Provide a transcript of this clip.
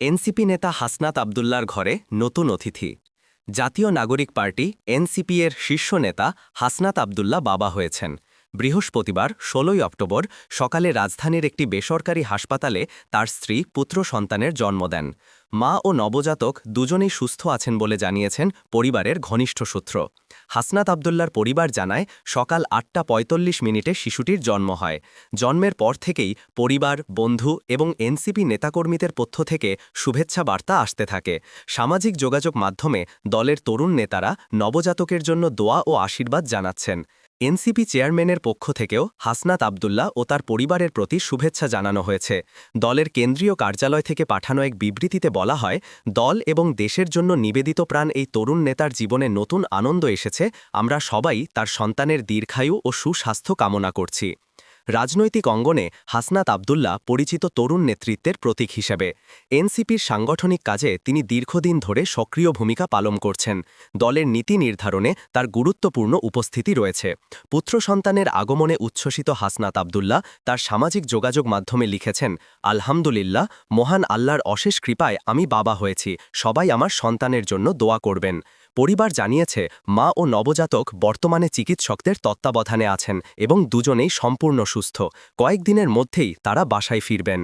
NCP নেতা হাসনাত আবদুল্লার ঘরে নতুন অতিথি। জাতীয় নাগরিক পার্টি এনসিপি এর শীর্ষ নেতা হাসনাত আবদুল্লা বাবা হয়েছেন। বৃহস্পতিবার ১৬ অক্টোবর সকালে রাজধানীর একটি বেসরকারি হাসপাতালে তার স্ত্রী পুত্র সন্তানের জন্ম দেন। মা ও নবজাতক দুজনেই সুস্থ আছেন বলে জানিয়েছেন পরিবারের ঘনিষ্ঠ সূত্র। হাসনাত আবদুল্লার পরিবার জানায় সকাল ৮টা ৪৫ শিশুটির জন্ম হয়। জন্মের পর থেকেই পরিবার, বন্ধু এবং এনসিপি নেতাকর্মীদের পক্ষ থেকে শুভেচ্ছা বার্তা আসতে থাকে। সামাজিক যোগাযোগ মাধ্যমে দলের তরুণ নেতারা নবজাতকের জন্য দোয়া ও আশীর্বাদ জানাচ্ছেন। এনসিপি চেয়ারম্যানের পক্ষ থেকেও হাসনাত আবদুল্লা ও তার পরিবারের প্রতি শুভেচ্ছা জানানো হয়েছে। দলের কেন্দ্রীয় কার্যালয় থেকে পাঠানো এক বিবৃতিতে বলা হয়, দল এবং দেশের জন্য নিবেদিত প্রাণ এই তরুণ নেতার জীবনে নতুন আনন্দ এসেছে। আমরা সবাই তার সন্তানের দীর্ঘায়ু ও সুস্বাস্থ্য কামনা করছি। রাজনৈতিক অঙ্গনে হাসনাত আবদুল্লা পরিচিত তরুণ নেতৃত্বের প্রতীক হিসেবে এনসিপির সাংগঠনিক কাজে তিনি দীর্ঘদিন ধরে সক্রিয় ভূমিকা পালন করছেন। দলের নীতি নির্ধারণে তার গুরুত্বপূর্ণ উপস্থিতি রয়েছে। পুত্র সন্তানের আগমনে উচ্ছ্বসিত হাসনাত আবদুল্লা তার সামাজিক যোগাযোগ মাধ্যমে লিখেছেন, আলহামদুলিল্লাহ, মহান আল্লাহর অশেষ কৃপায় আমি বাবা হয়েছি, সবাই আমার সন্তানের জন্য দোয়া করবেন। পরিবার জানিয়েছে, মা ও নবজাতক বর্তমানে চিকিৎসকদের তত্ত্বাবধানে আছেন এবং দুজনেই সম্পূর্ণ সুস্থ। কয়েকদিনের মধ্যেই তারা বাসায় ফিরবেন।